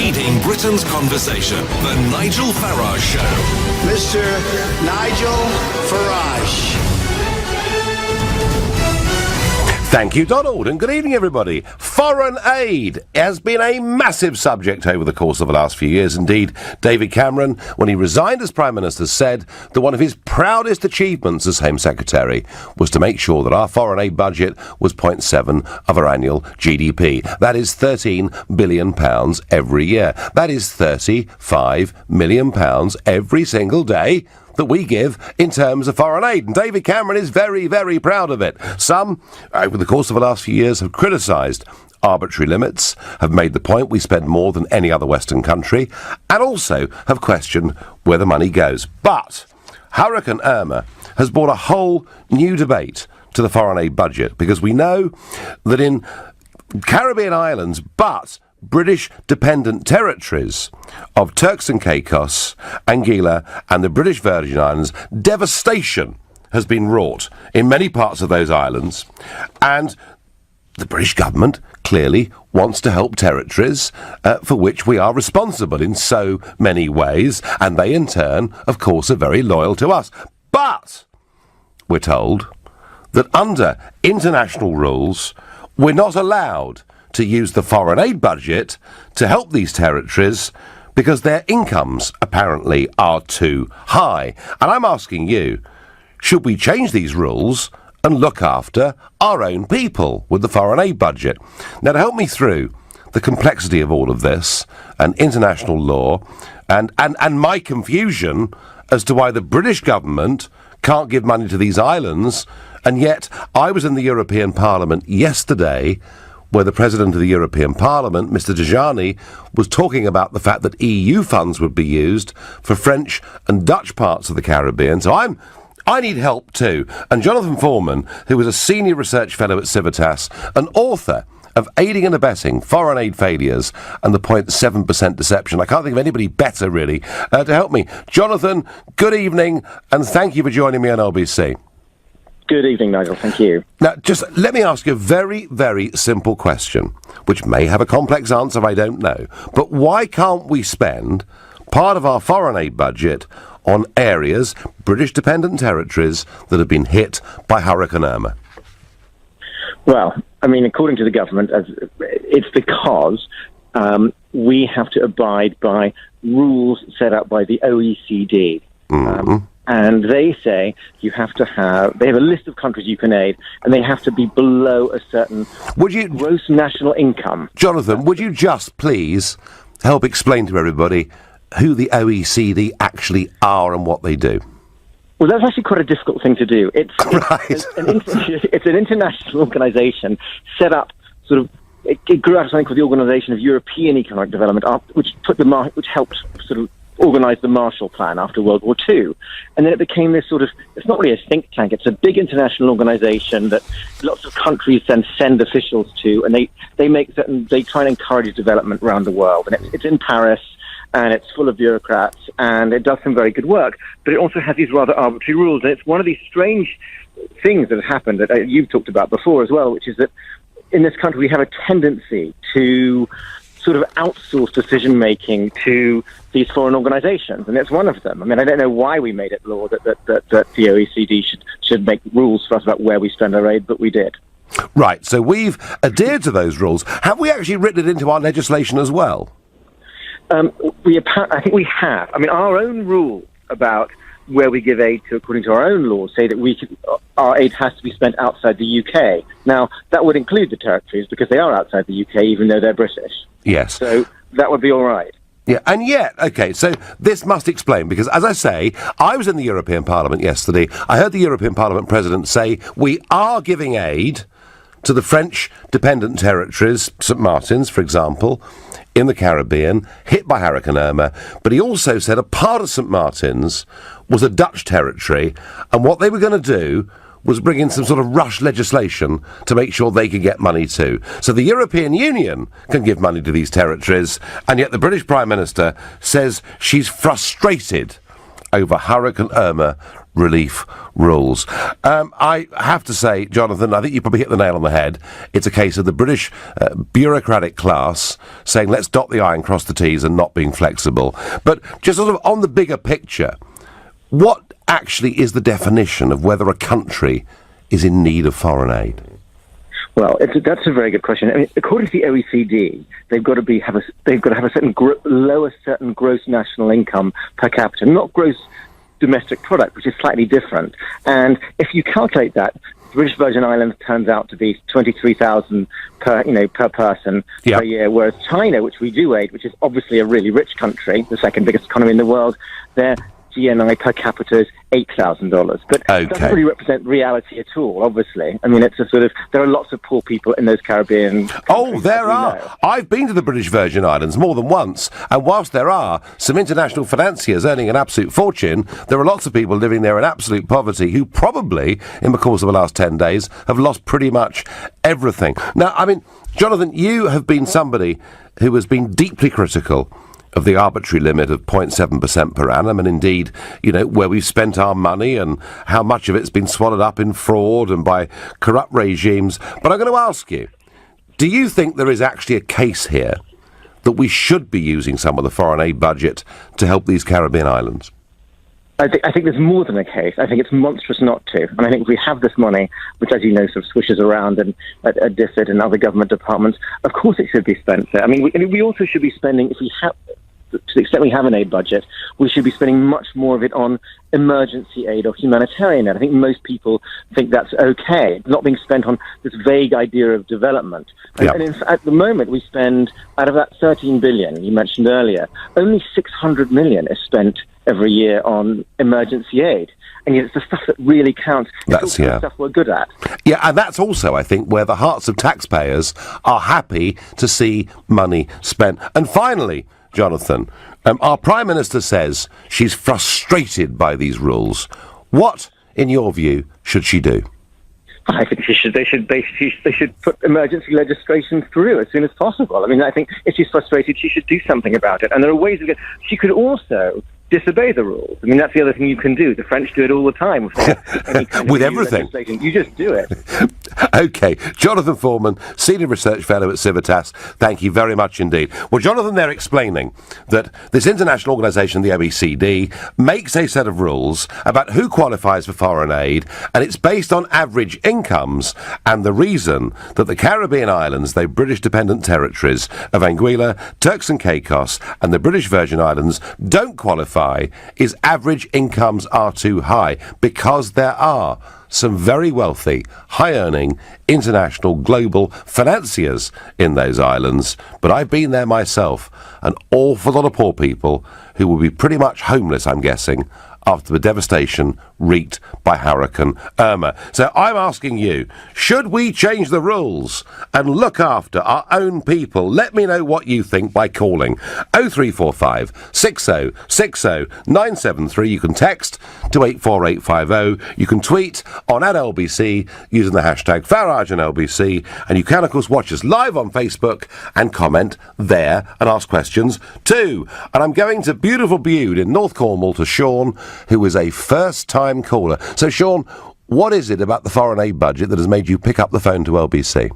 Leading Britain's conversation, The Nigel Farage Show. Mr. Nigel Farage. Thank you, Donald, and good evening, everybody. Foreign aid has been a massive subject over the course of the last few years. Indeed, David Cameron, when he resigned as Prime Minister, said that one of his proudest achievements as Home Secretary was to make sure that our foreign aid budget was 0.7 of our annual GDP. That is £13 billion every year. That is £35 million every single day that we give in terms of foreign aid. And David Cameron is very, very proud of it. Some, over the course of the last few years, have criticised arbitrary limits, have made the point we spend more than any other Western country, and also have questioned where the money goes. But Hurricane Irma has brought a whole new debate to the foreign aid budget, because we know that in Caribbean islands, but British dependent territories of Turks and Caicos, Anguilla and the British Virgin Islands, devastation has been wrought in many parts of those islands, and the British government clearly wants to help territories for which we are responsible in so many ways, and they in turn, of course, are very loyal to us. But we're told that under international rules, we're not allowed to use the foreign aid budget to help these territories because their incomes apparently are too high. And I'm asking you, should we change these rules and look after our own people with the foreign aid budget? Now, to help me through the complexity of all of this and international law and my confusion as to why the British government can't give money to these islands, and yet I was in the European Parliament yesterday where the President of the European Parliament, Mr. Tajani, was talking about the fact that EU funds would be used for French and Dutch parts of the Caribbean. So I need help too. And Jonathan Foreman, who was a senior research fellow at Civitas, an author of Aiding and Abetting Foreign Aid Failures and the 0.7% Deception. I can't think of anybody better, really, to help me. Jonathan, good evening, and thank you for joining me on LBC. Good evening, Nigel. Thank you. Now, just let me ask you a very, very simple question, which may have a complex answer, I don't know. But why can't we spend part of our foreign aid budget on areas, British dependent territories, that have been hit by Hurricane Irma? Well, I mean, according to the government, it's because we have to abide by rules set up by the OECD. And they say they have a list of countries you can aid, and they have to be below a certain gross national income. Jonathan, would you just please help explain to everybody who the OECD actually are and what they do? Well, that's actually quite a difficult thing to do. It's an international organisation set up sort of. It grew out of something called the Organisation of European Economic Development, which helped sort of organised the Marshall Plan after World War II. And then it became this sort of, it's not really a think tank, it's a big international organisation that lots of countries then send officials to, and they try and encourage development around the world. And it's in Paris, and it's full of bureaucrats, and it does some very good work, but it also has these rather arbitrary rules. And it's one of these strange things that have happened that you've talked about before as well, which is that in this country we have a tendency to sort of outsource decision-making to these foreign organisations, and it's one of them. I mean, I don't know why we made it law that the OECD should make rules for us about where we spend our aid, but we did. Right, so we've adhered to those rules. Have we actually written it into our legislation as well? I think we have. I mean, our own rules about where we give aid to, according to our own laws, say that our aid has to be spent outside the UK. Now, that would include the territories, because they are outside the UK, even though they're British. Yes. So that would be all right. Yeah, and yet, okay, so this must explain, because as I say, I was in the European Parliament yesterday. I heard the European Parliament President say, we are giving aid to the French dependent territories, St. Martin's, for example, in the Caribbean, hit by Hurricane Irma, but he also said a part of St. Martin's was a Dutch territory, and what they were going to do was bring in some sort of rush legislation to make sure they could get money too. So the European Union can give money to these territories, and yet the British Prime Minister says she's frustrated over Hurricane Irma relief rules. I have to say, Jonathan, I think you probably hit the nail on the head. It's a case of the British bureaucratic class saying let's dot the I and cross the T's and not being flexible. But just sort of on the bigger picture, what actually is the definition of whether a country is in need of foreign aid? Well, that's a very good question. I mean, according to the OECD, they've got to have a certain lower certain gross national income per capita, not gross domestic product, which is slightly different. And if you calculate that, the British Virgin Islands turns out to be 23,000 per person per year, whereas China, which we do aid, which is obviously a really rich country, the second biggest economy in the world, their GNI per capita is $8,000. But it doesn't really represent reality at all, obviously. I mean, it's a sort of, there are lots of poor people in those Caribbean countries. Oh, there are. I've been to the British Virgin Islands more than once, and whilst there are some international financiers earning an absolute fortune, there are lots of people living there in absolute poverty who probably, in the course of the last 10 days, have lost pretty much everything. Now, I mean, Jonathan, you have been somebody who has been deeply critical of the arbitrary limit of 0.7% per annum, and indeed, you know, where we've spent our money and how much of it's been swallowed up in fraud and by corrupt regimes. But I'm going to ask you, do you think there is actually a case here that we should be using some of the foreign aid budget to help these Caribbean islands? I think there's more than a case. I think it's monstrous not to. And I think if we have this money, which, as you know, sort of swishes around and at DFID and other government departments, of course it should be spent there. I mean, we also should be spending, if we have, to the extent we have an aid budget, we should be spending much more of it on emergency aid or humanitarian aid. I think most people think that's okay, not being spent on this vague idea of development. And in fact, at the moment, we spend, out of that 13 billion you mentioned earlier, only 600 million is spent every year on emergency aid. And yet it's the stuff that really counts. It's the stuff we're good at. Yeah, and that's also, I think, where the hearts of taxpayers are happy to see money spent. And finally, Jonathan, our Prime Minister says she's frustrated by these rules. What, in your view, should she do? I think they should put emergency legislation through as soon as possible. I mean, I think if she's frustrated, she should do something about it. And there are ways of it. She could also disobey the rules. I mean, that's the other thing you can do. The French do it all the time. With everything. You just do it. OK. Jonathan Foreman, Senior Research Fellow at Civitas, thank you very much indeed. Well, Jonathan, they're explaining that this international organisation, the OECD, makes a set of rules about who qualifies for foreign aid, and it's based on average incomes, and the reason that the Caribbean islands, the British dependent territories of Anguilla, Turks and Caicos, and the British Virgin Islands don't qualify is average incomes are too high, because there are some very wealthy, high-earning, international, global financiers in those islands. But I've been there myself. An awful lot of poor people who will be pretty much homeless, I'm guessing, after the devastation wreaked by Hurricane Irma. So I'm asking you, should we change the rules and look after our own people? Let me know what you think by calling 0345 60 60 973. You can text to 84850. You can tweet on @LBC using the hashtag Farage and LBC. And you can, of course, watch us live on Facebook and comment there and ask questions too. And I'm going to beautiful Bude in North Cornwall to Sean, who is a first-time caller. So, Sean, what is it about the foreign aid budget that has made you pick up the phone to LBC?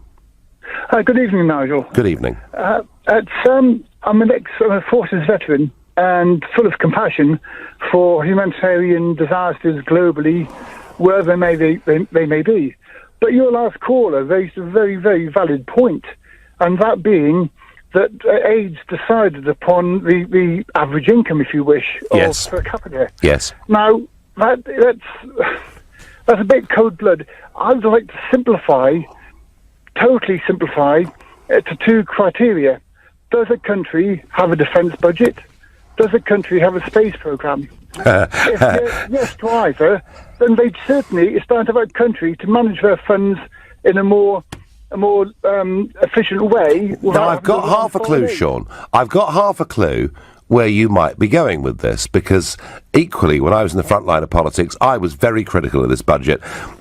Good evening, Nigel. Good evening. I'm an ex-forces veteran and full of compassion for humanitarian disasters globally, wherever they may be. But your last caller raised a very, very valid point, and that being that aid's decided upon the average income, if you wish, of per capita. Yes. Now, that's a bit cold blood. I'd like to totally simplify to two criteria. Does a country have a defence budget? Does a country have a space programme? If yes to either, then they'd certainly, it's down to that country to manage their funds in a more efficient way. Now, I've got half a clue, Sean. I've got half a clue where you might be going with this, because equally, when I was in the front line of politics, I was very critical of this budget.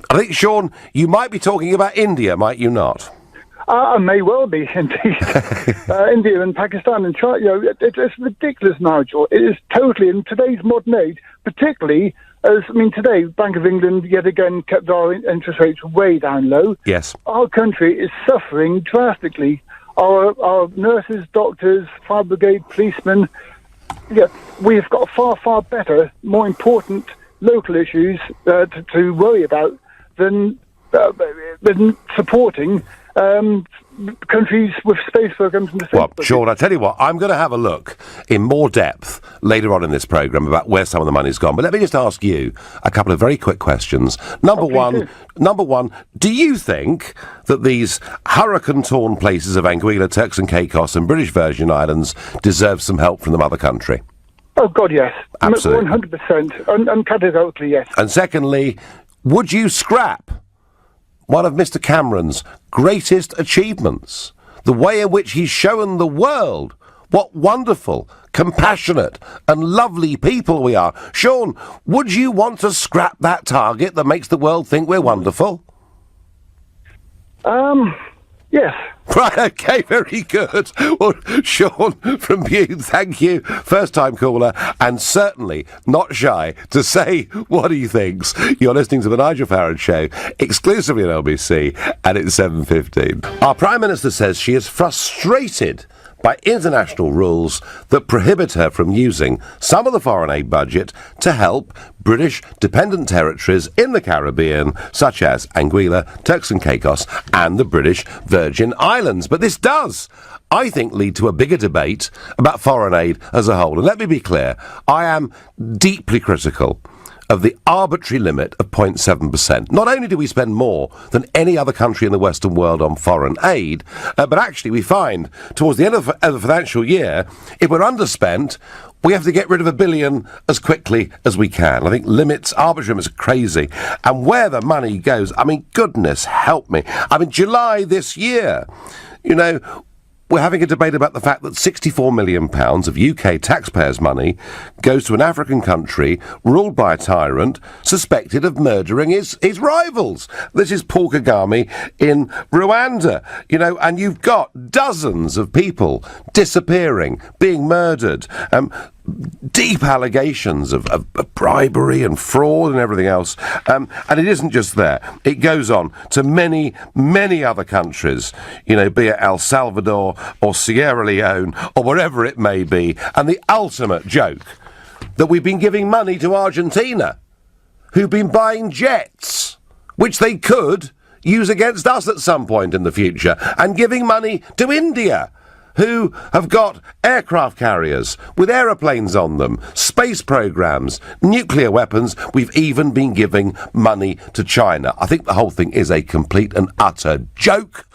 I think, Sean, you might be talking about India, might you not? May well be, indeed. India and Pakistan and China, it's ridiculous, Nigel. It is totally, in today's modern age, particularly Today, Bank of England yet again kept our interest rates way down low. Yes. Our country is suffering drastically. Our nurses, doctors, fire brigade, policemen, we've got far better, more important local issues to worry about than supporting countries with space programs and defence. Well, Sean, I tell you what, I'm going to have a look in more depth later on in this programme about where some of the money's gone. But let me just ask you a couple of very quick questions. Number one, do you think that these hurricane-torn places of Anguilla, Turks and Caicos and British Virgin Islands deserve some help from the mother country? Oh, God, yes. Absolutely. 100%. And categorically, yes. And secondly, would you scrap one of Mr. Cameron's greatest achievements, the way in which he's shown the world what wonderful, compassionate and lovely people we are? Sean, would you want to scrap that target that makes the world think we're wonderful? Yes. Right, okay, very good. Well, Sean from Bute, thank you. First-time caller, and certainly not shy to say what he thinks. You're listening to the Nigel Farage Show, exclusively on LBC, and it's 7:15. Our Prime Minister says she is frustrated by international rules that prohibit her from using some of the foreign aid budget to help British dependent territories in the Caribbean, such as Anguilla, Turks and Caicos, and the British Virgin Islands. But this does, I think, lead to a bigger debate about foreign aid as a whole. And let me be clear, I am deeply critical of the arbitrary limit of 0.7%. Not only do we spend more than any other country in the Western world on foreign aid, but actually we find towards the end of the financial year, if we're underspent, we have to get rid of $1 billion as quickly as we can. I think arbitrary limits are crazy. And where the money goes, goodness help me. July this year, we're having a debate about the fact that £64 million of UK taxpayers' money goes to an African country ruled by a tyrant suspected of murdering his rivals. This is Paul Kagame in Rwanda, and you've got dozens of people disappearing, being murdered, deep allegations of bribery and fraud and everything else. And it isn't just there. It goes on to many, many other countries, be it El Salvador or Sierra Leone or wherever it may be. And the ultimate joke that we've been giving money to Argentina, who've been buying jets, which they could use against us at some point in the future, and giving money to India, who have got aircraft carriers with aeroplanes on them, space programs, nuclear weapons. We've even been giving money to China. I think the whole thing is a complete and utter joke.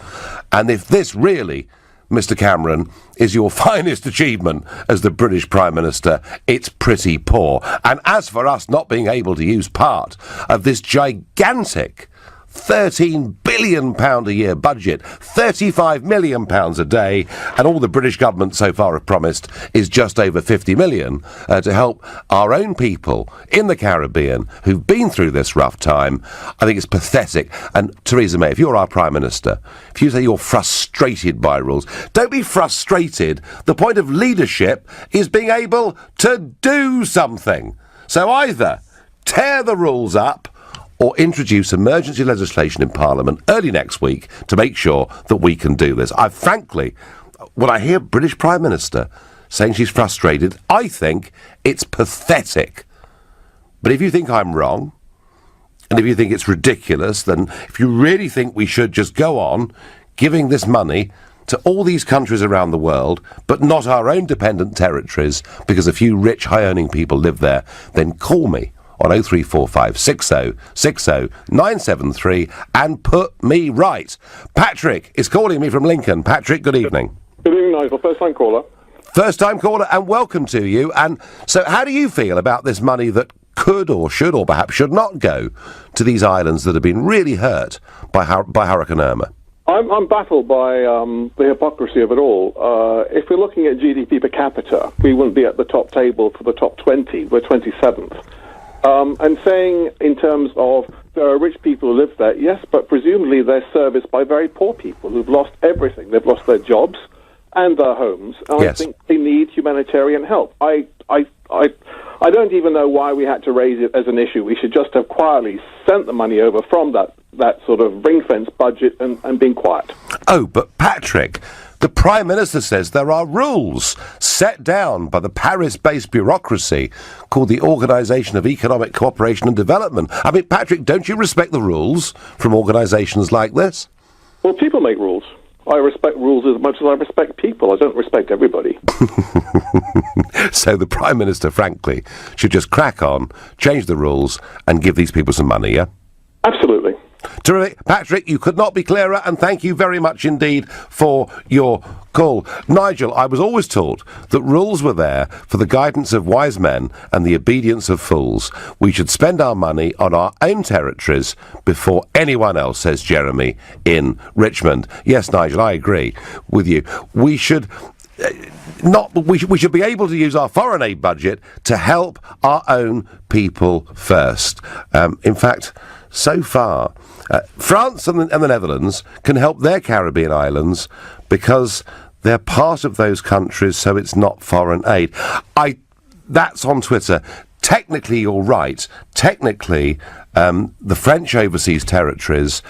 And if this really, Mr. Cameron, is your finest achievement as the British Prime Minister, it's pretty poor. And as for us not being able to use part of this gigantic £13 billion a year budget, £35 million a day, and all the British government so far have promised is just over 50 million to help our own people in the Caribbean who've been through this rough time. I think it's pathetic. And Theresa May, if you're our Prime Minister, if you say you're frustrated by rules, don't be frustrated. The point of leadership is being able to do something. So either tear the rules up or introduce emergency legislation in Parliament early next week to make sure that we can do this. Frankly, when I hear British Prime Minister saying she's frustrated, I think it's pathetic. But if you think I'm wrong, and if you think it's ridiculous, then if you really think we should just go on giving this money to all these countries around the world, but not our own dependent territories, because a few rich, high-earning people live there, then call me on 0345 60 60 973 and put me right. Patrick is calling me from Lincoln. Patrick, good evening. Good evening, Nigel. First-time caller. First-time caller, and welcome to you. And so how do you feel about this money that could or should or perhaps should not go to these islands that have been really hurt by Hurricane Irma? I'm baffled by the hypocrisy of it all. If we're looking at GDP per capita, we wouldn't be at the top table for the top 20. We're 27th. And saying in terms of there are rich people who live there, yes, but presumably they're serviced by very poor people who've lost everything. They've lost their jobs and their homes, and yes. I think they need humanitarian help. I I don't even know why we had to raise it as an issue. We should just have quietly sent the money over from that sort of ring-fence budget and been quiet. Oh, but Patrick, the Prime Minister says there are rules set down by the Paris-based bureaucracy called the Organisation of Economic Cooperation and Development. I mean, Patrick, don't you respect the rules from organisations like this? Well, people make rules. I respect rules as much as I respect people. I don't respect everybody. So the Prime Minister, frankly, should just crack on, change the rules, and give these people some money, yeah? Absolutely. Terrific. Patrick, you could not be clearer, and thank you very much indeed for your call. Nigel, I was always taught that rules were there for the guidance of wise men and the obedience of fools. We should spend our money on our own territories before anyone else, says Jeremy in Richmond. Yes, Nigel, I agree with you. We should... we should be able to use our foreign aid budget to help our own people first. In fact, so far, France and the Netherlands can help their Caribbean islands because they're part of those countries, so it's not foreign aid. That's on Twitter. Technically, you're right. Technically, the French overseas territories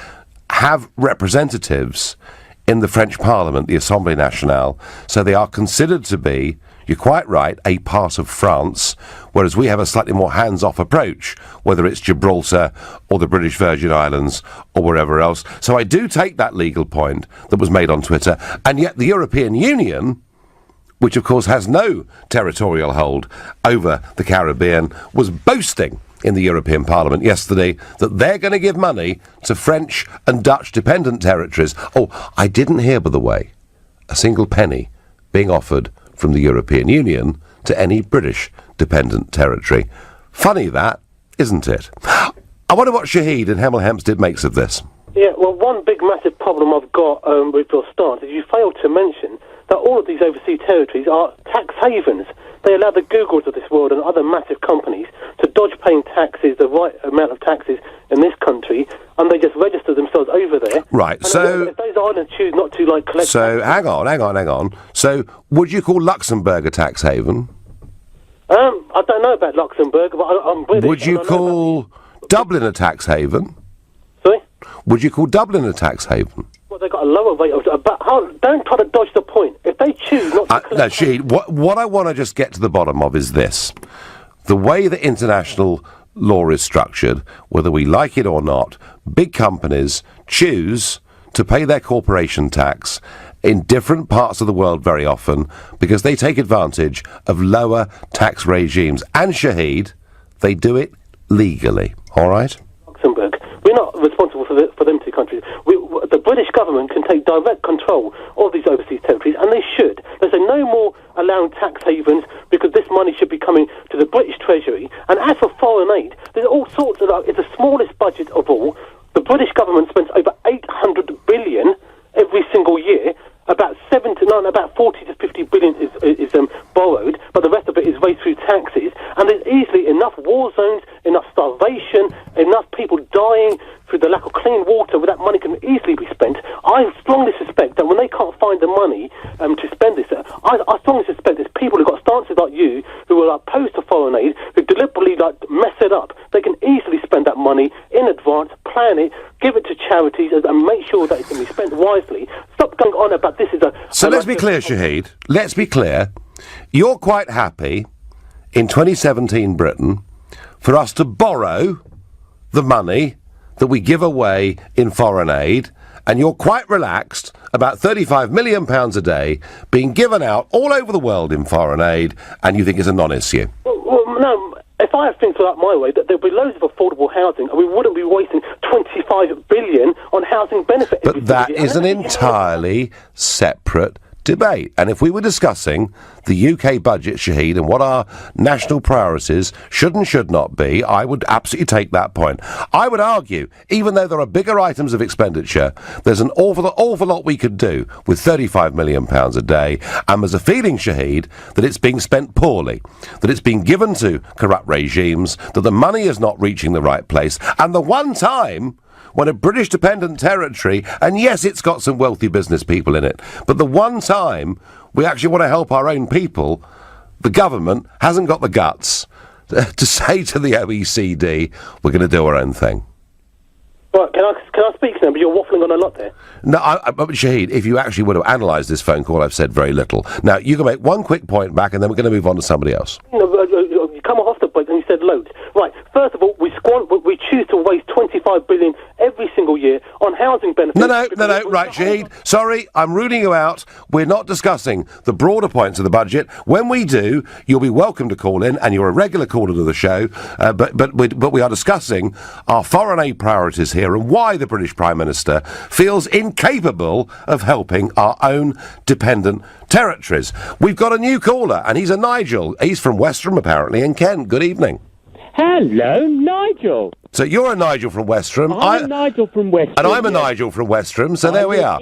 have representatives in the French Parliament, the Assemblée Nationale, so they are considered to be, you're quite right, a part of France, whereas we have a slightly more hands-off approach, whether it's Gibraltar or the British Virgin Islands or wherever else. So I do take that legal point that was made on Twitter, and yet the European Union, which of course has no territorial hold over the Caribbean, was boasting in the European Parliament yesterday that they're going to give money to French and Dutch dependent territories. Oh, I didn't hear, by the way, a single penny being offered from the European Union to any British dependent territory. Funny that, isn't it? I wonder what Shahid in Hemel Hempstead makes of this. Yeah, well, one big massive problem I've got with your stance is you failed to mention that all of these overseas territories are tax havens. They allow the Googles of this world and other massive companies to dodge paying taxes, the right amount of taxes in this country, and they just register themselves over there. Right, and so... if those islands choose not to, collect... So, hang on. So, would you call Luxembourg a tax haven? I don't know about Luxembourg, but I'm British. Would you call Dublin a tax haven? Sorry? Would you call Dublin a tax haven? Well, they've got a lower rate of... But don't try to dodge the point. If they choose not to collect... No, Shahid, what I want to just get to the bottom of is this. The way that international law is structured, whether we like it or not, big companies choose to pay their corporation tax in different parts of the world very often because they take advantage of lower tax regimes. And, Shahid, they do it legally, all right? Luxembourg. We're not responsible for them two countries. The British government can take direct control of these overseas territories, and they should. They say no more allowing tax havens because this money should be coming to the British Treasury. And as for foreign aid, there's all sorts of... It's the smallest budget of all. The British government spends over 800 billion every single year. About 40 to 50 billion is borrowed, but the rest of it is raised through taxes. And there's easily enough war zones, enough starvation, enough people dying through the lack of clean water where that money can easily be spent. I strongly suspect that when they can't find the money to spend this, I strongly suspect there's people who've got stances like you who are opposed to foreign aid, who deliberately mess it up. They can easily spend that money in advance, plan it, give it to charities, and make sure that it's going to be spent wisely. Stop going on about this is a... So let's be clear, Shahid. Let's be clear. You're quite happy in 2017 Britain for us to borrow the money that we give away in foreign aid, and you're quite relaxed about £35 million a day being given out all over the world in foreign aid, and you think it's a non-issue. Well, no, if I have things like my way, that there'll be loads of affordable housing, and we wouldn't be wasting $25 billion on housing benefit. But that is an entirely separate debate. And if we were discussing the UK budget, Shahid, and what our national priorities should and should not be, I would absolutely take that point. I would argue, even though there are bigger items of expenditure, there's an awful lot we could do with £35 million a day, and there's a feeling, Shahid, that it's being spent poorly, that it's being given to corrupt regimes, that the money is not reaching the right place, and the one time when a British dependent territory, and yes, it's got some wealthy business people in it, but the one time we actually want to help our own people, the government hasn't got the guts to say to the OECD, we're going to do our own thing. Right, can I speak now? But you're waffling on a lot there. No, but Shahid, if you actually would have analysed this phone call, I've said very little. Now, you can make one quick point back, and then we're going to move on to somebody else. No, you come off the point and you said loads. Right, first of all, we choose to waste 25 billion every single year on housing benefits. No, right, Shahid. Sorry, I'm ruling you out. We're not discussing the broader points of the budget. When we do, you'll be welcome to call in, and you're a regular caller to the show, but we are discussing our foreign aid priorities here and why the British Prime Minister feels incapable of helping our own dependent territories. We've got a new caller, and he's a Nigel. He's from Westerham, apparently, in Kent. Good evening. Hello, Nigel. So you're a Nigel from Westerham. I'm a Nigel from Westerham. And I'm a Nigel from Westerham, so there we are.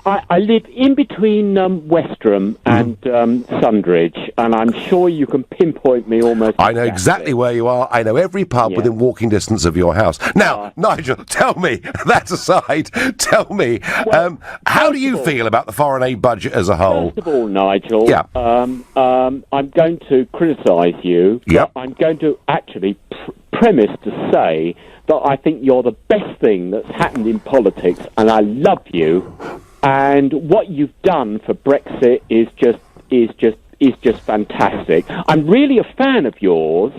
I live in between Westerham and Sundridge, and I'm sure you can pinpoint me almost. I know exactly where you are. I know every pub within walking distance of your house. Now, Nigel, tell me, that aside, tell me, how do you feel about the foreign aid budget as a whole? First of all, Nigel, I'm going to criticise you. Yep. I'm going to actually premise to say that I think you're the best thing that's happened in politics, and I love you. And what you've done for Brexit is just fantastic. I'm really a fan of yours,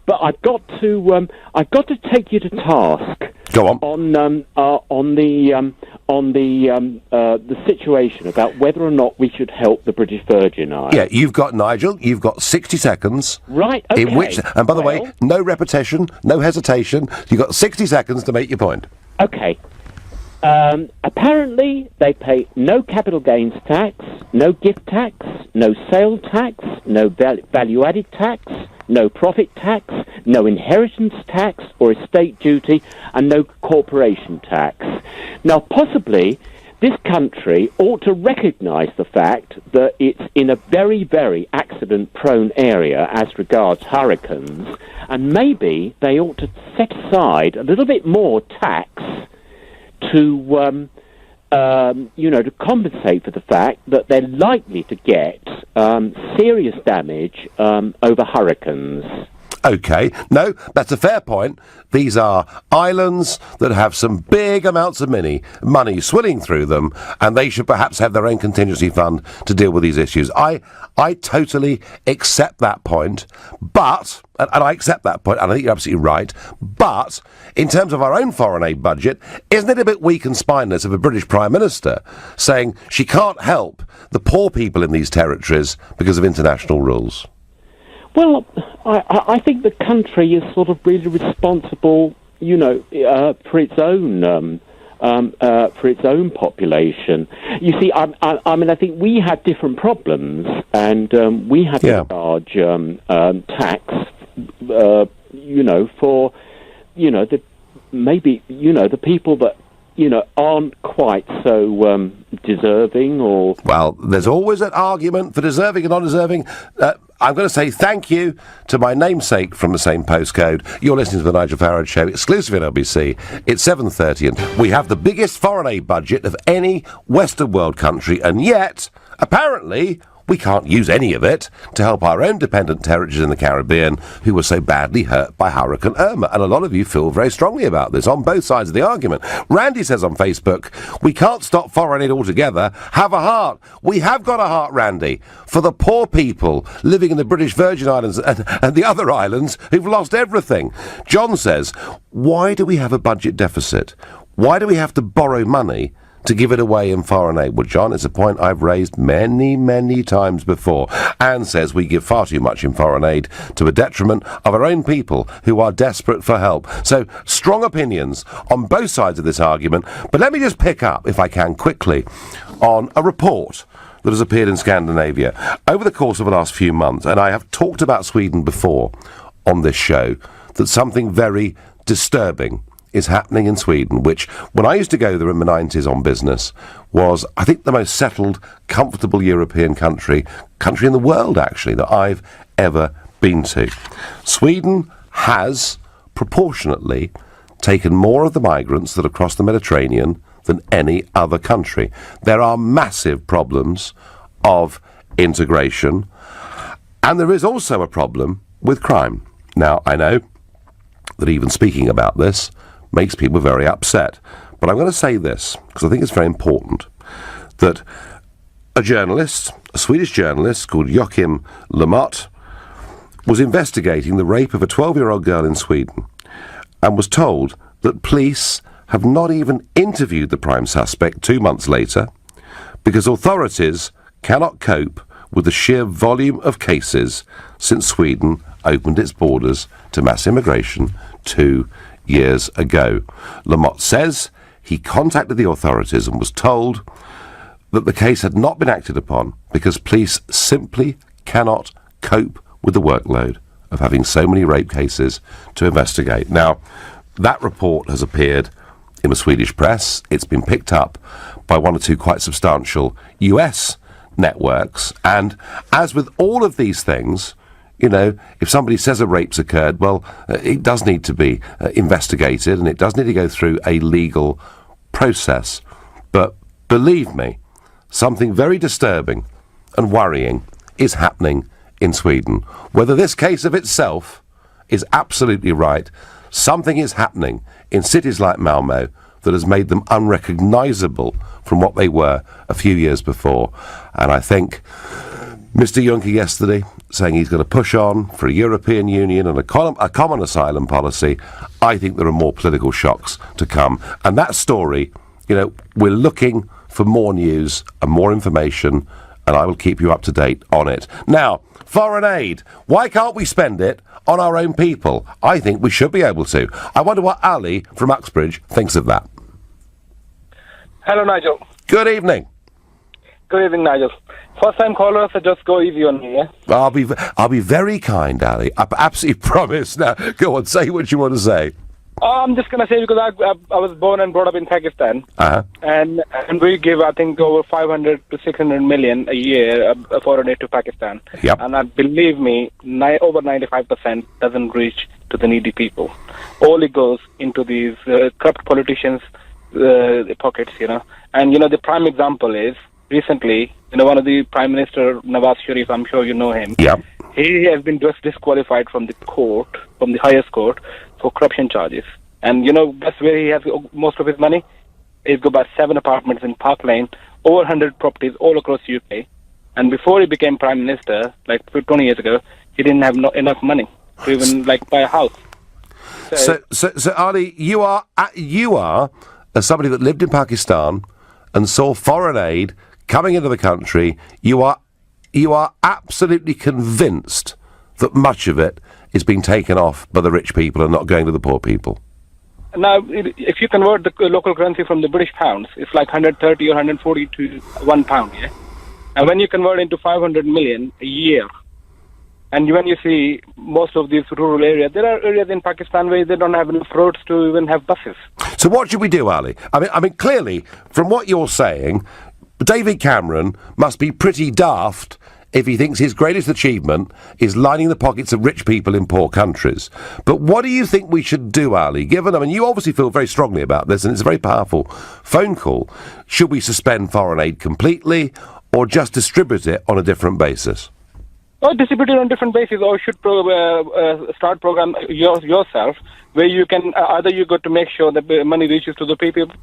but I've got to take you to task. Go on. On the situation about whether or not we should help the British Virgin Islands. Yeah, you've got, Nigel, you've got 60 seconds. Right, okay. In which, and by the way, no repetition, no hesitation. You've got 60 seconds to make your point. Okay. Apparently, they pay no capital gains tax, no gift tax, no sale tax, no value-added tax, no profit tax, no inheritance tax or estate duty, and no corporation tax. Now, possibly, this country ought to recognise the fact that it's in a very, very accident-prone area as regards hurricanes, and maybe they ought to set aside a little bit more tax to to compensate for the fact that they're likely to get serious damage over hurricanes. Okay, no, that's a fair point. These are islands that have some big amounts of money swilling through them, and they should perhaps have their own contingency fund to deal with these issues. I totally accept that point, but, and I accept that point, and I think you're absolutely right, but in terms of our own foreign aid budget, isn't it a bit weak and spineless of a British Prime Minister saying she can't help the poor people in these territories because of international rules? Well, I think the country is sort of really responsible, for its own population. You see, I mean, I think we have different problems, and we have a large tax, for the people that aren't quite so deserving or... Well, there's always an argument for deserving and non-deserving. I'm going to say thank you to my namesake from the same postcode. You're listening to the Nigel Farage Show, exclusively on LBC. It's 7:30, and we have the biggest foreign aid budget of any Western world country, and yet, apparently, we can't use any of it to help our own dependent territories in the Caribbean who were so badly hurt by Hurricane Irma. And a lot of you feel very strongly about this on both sides of the argument. Randy says on Facebook, we can't stop foreign aid altogether. Have a heart. We have got a heart, Randy, for the poor people living in the British Virgin Islands and the other islands who've lost everything. John says, why do we have a budget deficit? Why do we have to borrow money to give it away in foreign aid? Well, John, it's a point I've raised many, many times before. Anne says we give far too much in foreign aid to a detriment of our own people who are desperate for help. So, strong opinions on both sides of this argument. But let me just pick up, if I can, quickly, on a report that has appeared in Scandinavia over the course of the last few months. And I have talked about Sweden before on this show, that something very disturbing is happening in Sweden, which, when I used to go there in the 90s on business, was, I think, the most settled, comfortable European country in the world, actually, that I've ever been to. Sweden has, proportionately, taken more of the migrants that have crossed the Mediterranean than any other country. There are massive problems of integration, and there is also a problem with crime. Now, I know that even speaking about this makes people very upset, but I'm going to say this, because I think it's very important, that a Swedish journalist called Joachim Lamotte, was investigating the rape of a 12-year-old girl in Sweden and was told that police have not even interviewed the prime suspect 2 months later because authorities cannot cope with the sheer volume of cases since Sweden opened its borders to mass immigration 2 years ago. Lamotte says he contacted the authorities and was told that the case had not been acted upon because police simply cannot cope with the workload of having so many rape cases to investigate. Now, that report has appeared in the Swedish press. It's been picked up by one or two quite substantial US networks. And as with all of these things, you know, if somebody says a rape's occurred, well, it does need to be investigated and it does need to go through a legal process. But believe me, something very disturbing and worrying is happening in Sweden. Whether this case of itself is absolutely right, something is happening in cities like Malmö that has made them unrecognisable from what they were a few years before. And I think Mr Juncker yesterday saying he's going to push on for a European Union and a common asylum policy, I think there are more political shocks to come. And that story, you know, we're looking for more news and more information, and I will keep you up to date on it. Now, foreign aid. Why can't we spend it on our own people? I think we should be able to. I wonder what Ali from Uxbridge thinks of that. Hello, Nigel. Good evening. Good evening, Nigel. First time caller, so just go easy on me, yeah? I'll be very kind, Ali. I absolutely promise. Now, go on, say what you want to say. I'm just going to say, because I was born and brought up in Pakistan, and we give, I think, over 500 to 600 million a year foreign aid to Pakistan. Yep. And believe me, over 95% doesn't reach to the needy people. All it goes into these corrupt politicians' pockets, you know. And, you know, the prime example is, recently, you know, one of the Prime Minister, Nawaz Sharif, I'm sure you know him. Yep. He has been just disqualified from the court, from the highest court, for corruption charges. And, you know, that's where he has most of his money. He's got about 7 apartments in Park Lane, over 100 properties all across UK. And before he became Prime Minister, like 20 years ago, he didn't have enough money to even, like, buy a house. So Ali, you are somebody that lived in Pakistan and saw foreign aid coming into the country. You are absolutely convinced that much of it is being taken off by the rich people and not going to the poor people. Now, if you convert the local currency from the British pounds, it's like 130 or 140 to £1, yeah? And when you convert into 500 million a year, and when you see most of these rural areas, there are areas in Pakistan where they don't have enough roads to even have buses. So what should we do, Ali? I mean, clearly, from what you're saying, David Cameron must be pretty daft if he thinks his greatest achievement is lining the pockets of rich people in poor countries. But what do you think we should do, Ali? Given, I mean, you obviously feel very strongly about this, and it's a very powerful phone call. Should we suspend foreign aid completely, or just distribute it on a different basis? Or distribute it on different basis, or should start program yourself, where you can either you got to make sure that the money reaches to the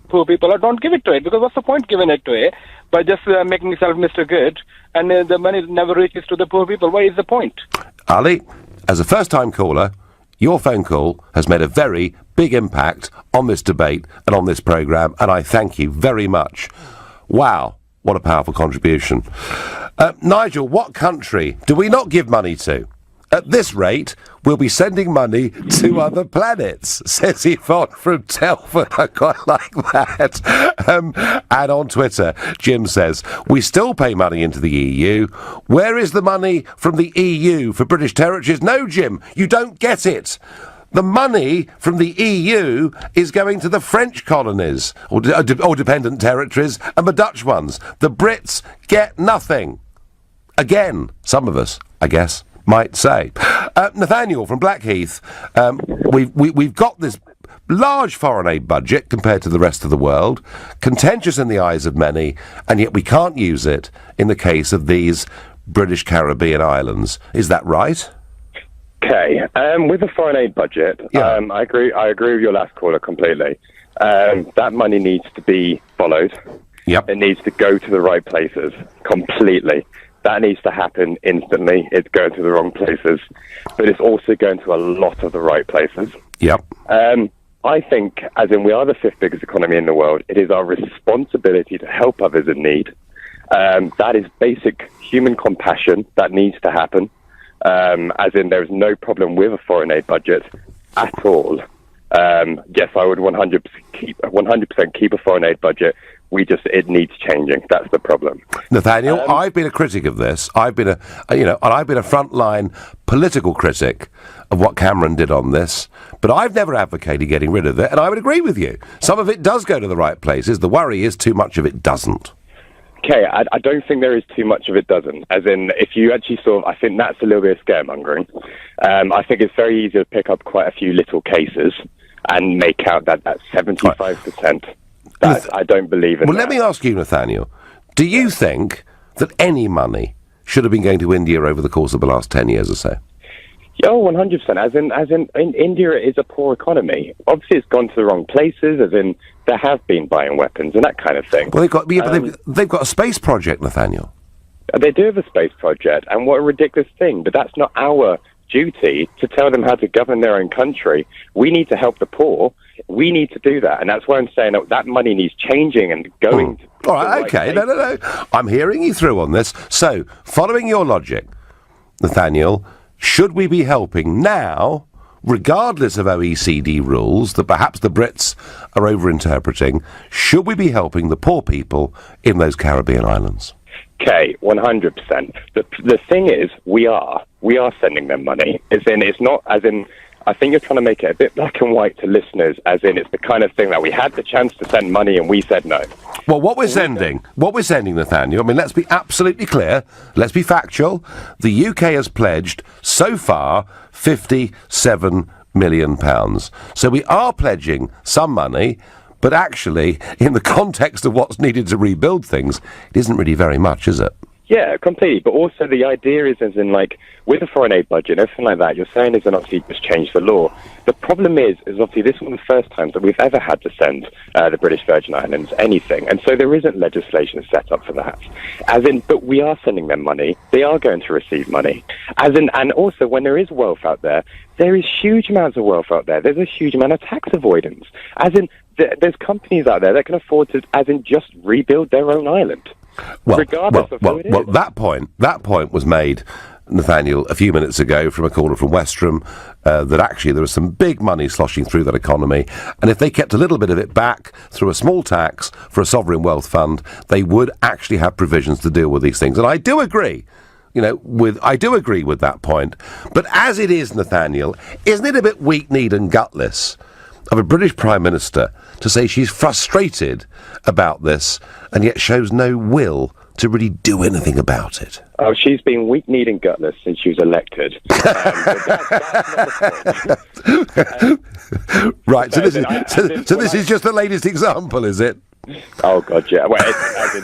poor people, or don't give it to it. Because what's the point giving it to it by just making yourself Mr. Good, and the money never reaches to the poor people? What is the point? Ali, as a first-time caller, your phone call has made a very big impact on this debate and on this programme, and I thank you very much. Wow, what a powerful contribution. Nigel, what country do we not give money to? At this rate, we'll be sending money to other planets, says Yvonne from Telford. I quite like that. And on Twitter, Jim says, we still pay money into the EU. Where is the money from the EU for British territories? No, Jim, you don't get it. The money from the EU is going to the French colonies, or dependent territories, and the Dutch ones. The Brits get nothing. Again, some of us, I guess, might say. Nathaniel from Blackheath, we've got this large foreign aid budget compared to the rest of the world, contentious in the eyes of many, and yet we can't use it in the case of these British Caribbean islands. Is that right? Okay, with the foreign aid budget, I agree with your last caller completely. That money needs to be followed. Yep. It needs to go to the right places completely. That needs to happen instantly. It's going to the wrong places, but it's also going to a lot of the right places. Yep. I think, as in we are the fifth biggest economy in the world, it is our responsibility to help others in need. That is basic human compassion that needs to happen. As in there's no problem with a foreign aid budget at all. Yes, I would 100% keep a foreign aid budget. It needs changing. That's the problem. Nathaniel, I've been a critic of this. I've been a frontline political critic of what Cameron did on this, but I've never advocated getting rid of it, and I would agree with you. Some of it does go to the right places. The worry is too much of it doesn't. Okay, I don't think there is too much of it doesn't. As in, if you actually I think that's a little bit of scaremongering. I think it's very easy to pick up quite a few little cases and make out that that's 75%. I don't believe in that. Well, let me ask you, Nathaniel, do you think that any money should have been going to India over the course of the last 10 years or so? Yeah, 100%. As in India is a poor economy. Obviously, it's gone to the wrong places, as in there have been buying weapons and that kind of thing. Well, they've got a space project, Nathaniel. They do have a space project, and what a ridiculous thing, but that's not our duty to tell them how to govern their own country. We need to help the poor. We need to do that, and that's why I'm saying that money needs changing and going to all right, okay, no. I'm hearing you through on this. So, following your logic, Nathaniel, should we be helping now, regardless of OECD rules that perhaps the Brits are overinterpreting, should we be helping the poor people in those Caribbean islands? Okay, 100%. The thing is, we are sending them money. I think you're trying to make it a bit black and white to listeners, as in it's the kind of thing that we had the chance to send money and we said no. Well, what we're sending, Nathaniel, I mean, let's be absolutely clear, let's be factual. The UK has pledged, so far, £57 million. So we are pledging some money, but actually, in the context of what's needed to rebuild things, it isn't really very much, is it? Yeah, completely. But also the idea is, as in, like, with a foreign aid budget and everything like that, you're saying is obviously just change the law. The problem is obviously this is one of the first times that we've ever had to send the British Virgin Islands anything. And so there isn't legislation set up for that. But we are sending them money. They are going to receive money. And also when there is wealth out there is huge amounts of wealth out there. There's a huge amount of tax avoidance. There's companies out there that can afford to, just rebuild their own island. That point was made, Nathaniel, a few minutes ago from a caller from Westram, that actually there was some big money sloshing through that economy, and if they kept a little bit of it back through a small tax for a sovereign wealth fund, they would actually have provisions to deal with these things. And I do agree, with that point. But as it is, Nathaniel, isn't it a bit weak-kneed and gutless of a British Prime Minister to say she's frustrated about this and yet shows no will to really do anything about it? Oh, she's been weak-kneed and gutless since she was elected. That's not the point. Right, so this is just the latest example, is it? Oh, God, yeah. Well,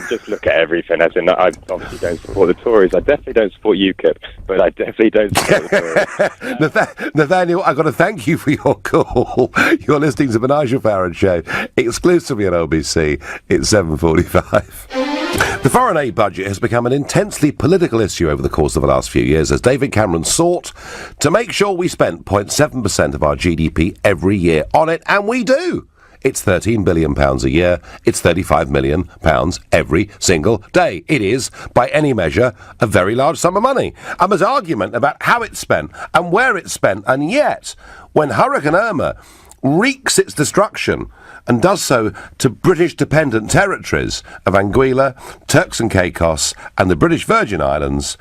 just look at everything. I obviously don't support the Tories. I definitely don't support UKIP, but I definitely don't support the Tories. Nathaniel, I've got to thank you for your call. You're listening to the Nigel Farage Show, exclusively on LBC. It's 7:45. The foreign aid budget has become an intensely political issue over the course of the last few years as David Cameron sought to make sure we spent 0.7% of our GDP every year on it, and we do. It's £13 billion a year. It's £35 million every single day. It is, by any measure, a very large sum of money. And there's argument about how it's spent and where it's spent. And yet, when Hurricane Irma wreaks its destruction and does so to British-dependent territories of Anguilla, Turks and Caicos and the British Virgin Islands,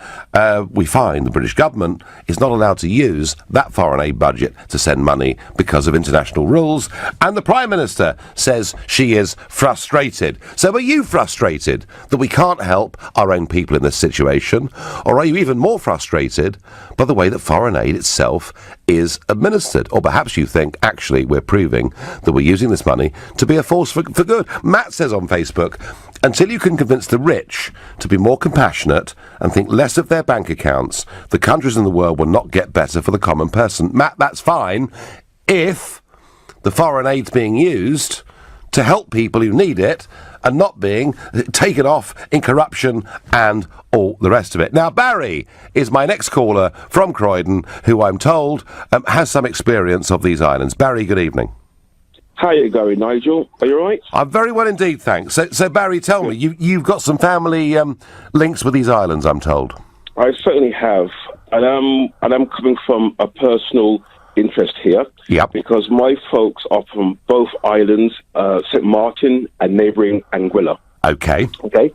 we find the British government is not allowed to use that foreign aid budget to send money because of international rules, and the Prime Minister says she is frustrated. So are you frustrated that we can't help our own people in this situation, or are you even more frustrated by the way that foreign aid itself is administered? Or perhaps you think, actually, we're proving that we're using this money to be a force for good. Matt says on Facebook, until you can convince the rich to be more compassionate and think less of their bank accounts, the countries in the world will not get better for the common person. Matt, that's fine if the foreign aid's being used to help people who need it and not being taken off in corruption and all the rest of it. Now, Barry is my next caller from Croydon, who I'm told has some experience of these islands. Barry, good evening. How are you going, Nigel? Are you all right? I'm very well indeed, thanks. So Barry, tell me, you've got some family links with these islands, I'm told. I certainly have. And I'm coming from a personal interest here. Yep. Because my folks are from both islands, St. Martin and neighbouring Anguilla. Okay. Okay.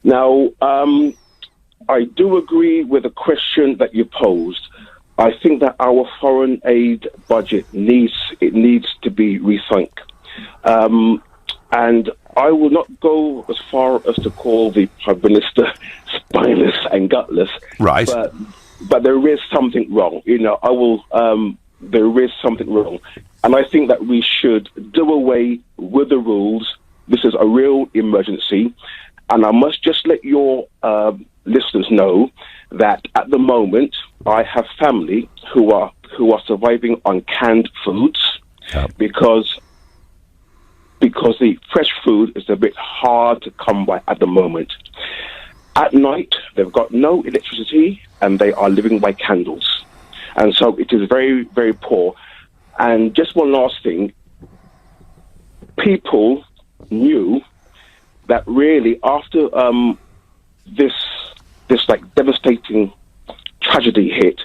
Now, I do agree with the question that you posed. I think that our foreign aid budget needs to be rethink. And I will not go as far as to call the Prime Minister spineless and gutless. Right. But there is something wrong. There is something wrong. And I think that we should do away with the rules. This is a real emergency. And I must just let your listeners know that at the moment, I have family who are surviving on canned foods because the fresh food is a bit hard to come by at the moment. At night, they've got no electricity and they are living by candles. And so it is very, very poor. And just one last thing. People knew that really after this like devastating tragedy hit,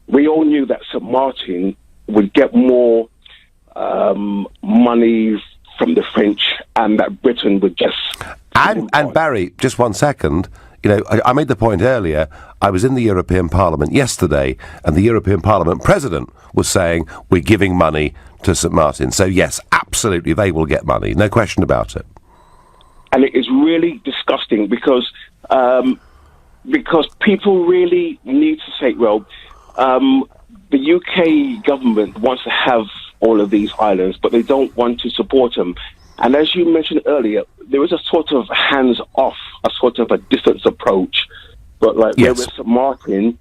we all knew that St. Martin would get more money from the French and that Britain would just... And Barry, just 1 second, I made the point earlier, I was in the European Parliament yesterday and the European Parliament President was saying we're giving money to St. Martin. So yes, absolutely, they will get money, no question about it. And it is really disgusting because people really need to say, well, the UK government wants to have all of these islands, but they don't want to support them. And as you mentioned earlier, there is a sort of hands-off, a sort of a distance approach. But like yes. where St. Martin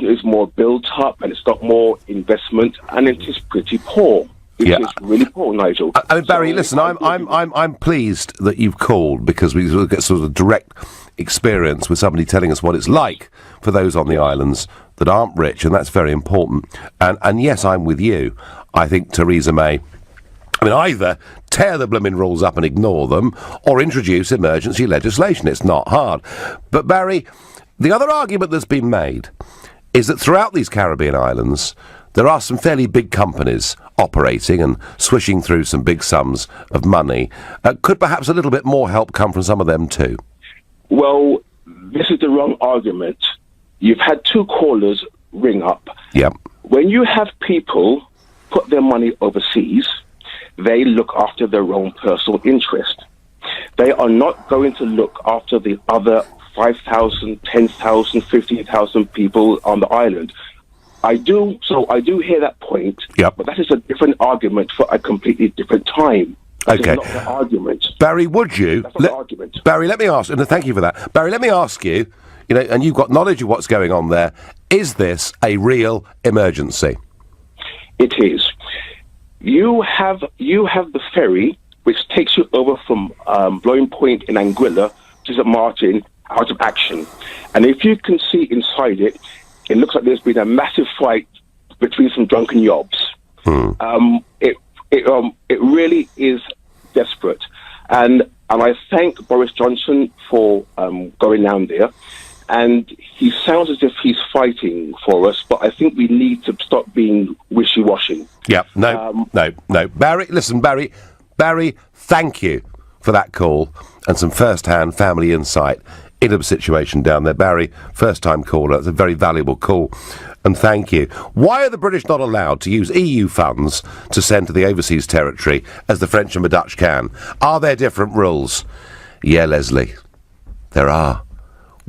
is more built up and it's got more investment, and it is pretty poor. It is really poor, Nigel. I mean, Barry, listen, I'm pleased that you've called because we get sort of direct experience with somebody telling us what it's like for those on the islands that aren't rich, and that's very important. And yes, I'm with you. I think Theresa May, either tear the blooming rules up and ignore them, or introduce emergency legislation. It's not hard. But Barry, the other argument that's been made is that throughout these Caribbean islands, there are some fairly big companies operating and swishing through some big sums of money. Could perhaps a little bit more help come from some of them too? Well, this is the wrong argument. You've had two callers ring up. Yep. When you have people put their money overseas, they look after their own personal interest. They are not going to look after the other 5,000, 10,000, 15,000 people on the island. I do hear that point, but that is a different argument for a completely different time. That is not the argument. Barry, would you... That's not the argument. Barry, let me ask, and thank you for that. Barry, let me ask you, and you've got knowledge of what's going on there, is this a real emergency? It is. You have the ferry, which takes you over from Blowing Point in Anguilla to St. Martin, out of action. And if you can see inside it, it looks like there's been a massive fight between some drunken yobs. It really is desperate. And I thank Boris Johnson for going down there. And he sounds as if he's fighting for us, but I think we need to stop being wishy-washy. Yeah, no. Barry, listen, Barry, thank you for that call and some first-hand family insight into the situation down there. Barry, first-time caller, that's a very valuable call, and thank you. Why are the British not allowed to use EU funds to send to the overseas territory as the French and the Dutch can? Are there different rules? Yeah, Leslie, there are.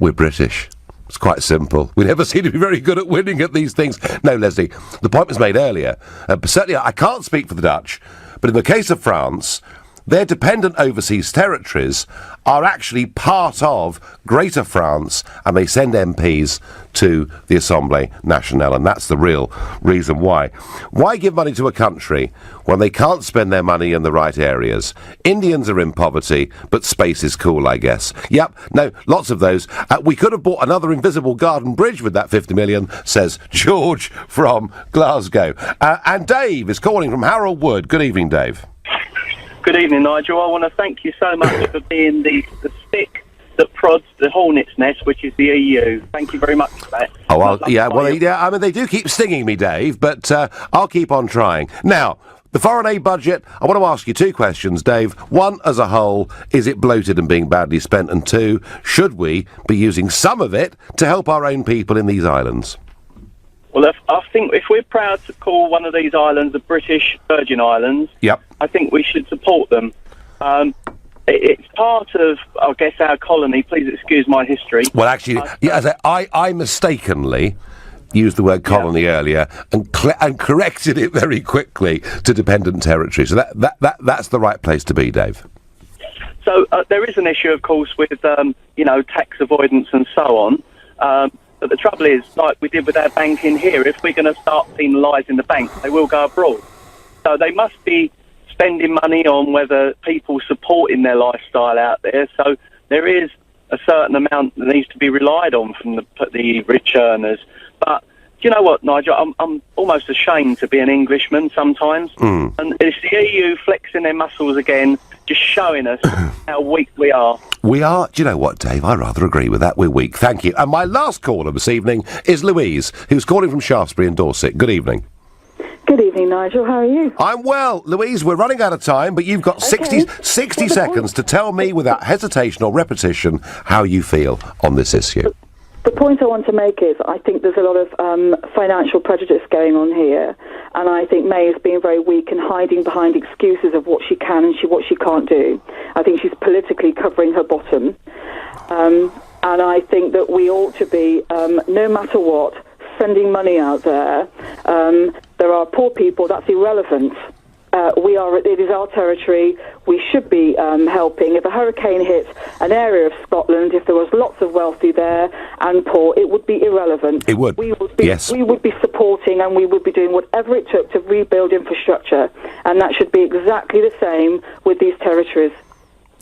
We're British. It's quite simple. We never seem to be very good at winning at these things. No, Leslie, the point was made earlier. Certainly, I can't speak for the Dutch, but in the case of France, their dependent overseas territories are actually part of Greater France, and they send MPs to the Assemblée Nationale, and that's the real reason why. Why give money to a country when they can't spend their money in the right areas? Indians are in poverty, but space is cool, I guess. Yep, no, lots of those. We could have bought another invisible garden bridge with that 50 million, says George from Glasgow. And Dave is calling from Harold Wood. Good evening, Dave. Good evening, Nigel. I want to thank you so much for being the stick that prods the hornet's nest, which is the EU. Thank you very much for that. Oh, I mean, they do keep stinging me, Dave, but I'll keep on trying. Now, the foreign aid budget, I want to ask you two questions, Dave. One, as a whole, is it bloated and being badly spent? And two, should we be using some of it to help our own people in these islands? Well, I think if we're proud to call one of these islands the British Virgin Islands, yep, I think we should support them. It's part of, I guess, our colony. Please excuse my history. Well, actually, I mistakenly used the word colony earlier and corrected it very quickly to dependent territory. So that's the right place to be, Dave. So there is an issue, of course, with tax avoidance and so on. But the trouble is, like we did with our banking here, if we're going to start penalising the banks, they will go abroad. So they must be spending money on whether people supporting their lifestyle out there. So there is a certain amount that needs to be relied on from the rich earners. But do you know what, Nigel? I'm almost ashamed to be an Englishman sometimes. And it's the EU flexing their muscles again, just showing us how weak we are. We are. Do you know what, Dave? I rather agree with that. We're weak. Thank you. And my last caller this evening is Louise, who's calling from Shaftesbury in Dorset. Good evening. Good evening, Nigel. How are you? I'm well. Louise, we're running out of time, but you've got 60 seconds to tell me without hesitation or repetition how you feel on this issue. The point I want to make is I think there's a lot of financial prejudice going on here, and I think May is being very weak and hiding behind excuses of what she can and what she can't do. I think she's politically covering her bottom, and I think that we ought to be, no matter what, sending money out there. There are poor people, that's irrelevant. It is our territory. We should be helping. If a hurricane hit an area of Scotland, if there was lots of wealthy there and poor, it would be irrelevant. It would. We would be, yes. We would be supporting and we would be doing whatever it took to rebuild infrastructure. And that should be exactly the same with these territories.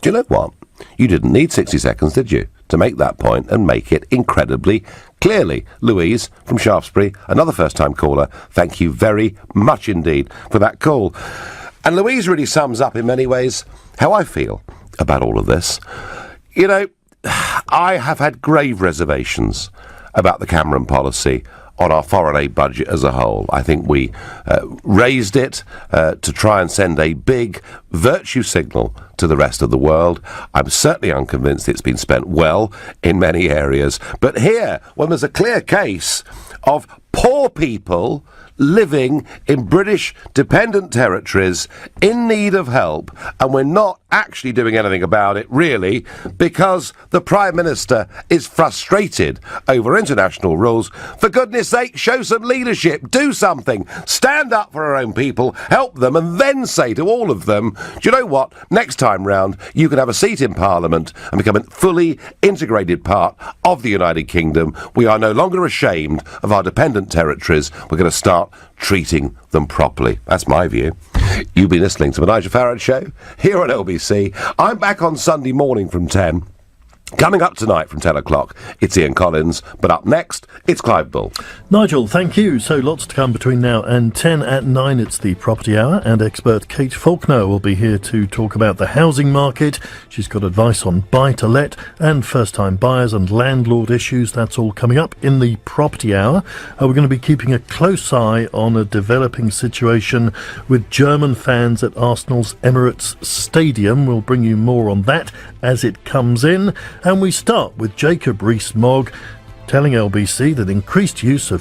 Do you know what? You didn't need 60 seconds, did you, to make that point and make it incredibly clearly. Louise from Shaftesbury, another first-time caller, thank you very much indeed for that call. And Louise really sums up in many ways how I feel about all of this. You know, I have had grave reservations about the Cameron policy on our foreign aid budget as a whole. I think we raised it to try and send a big virtue signal to the rest of the world. I'm certainly unconvinced it's been spent well in many areas. But here, when there's a clear case of poor people living in British dependent territories in need of help, and we're not actually doing anything about it, really, because the Prime Minister is frustrated over international rules. For goodness sake, show some leadership, do something, stand up for our own people, help them, and then say to all of them, do you know what, next time round, you can have a seat in Parliament and become a fully integrated part of the United Kingdom. We are no longer ashamed of our dependent territories. We're going to start treating them properly. That's my view. You've been listening to the Nigel Farage Show here on LBC. I'm back on Sunday morning from 10. Coming up tonight from 10 o'clock, it's Ian Collins, but up next, it's Clive Bull. Nigel, thank you. So lots to come between now and 10 at 9. It's the Property Hour, and expert Kate Faulkner will be here to talk about the housing market. She's got advice on buy-to-let and first-time buyers and landlord issues. That's all coming up in the Property Hour. We're going to be keeping a close eye on a developing situation with German fans at Arsenal's Emirates Stadium. We'll bring you more on that as it comes in. And we start with Jacob Rees-Mogg telling LBC that increased use of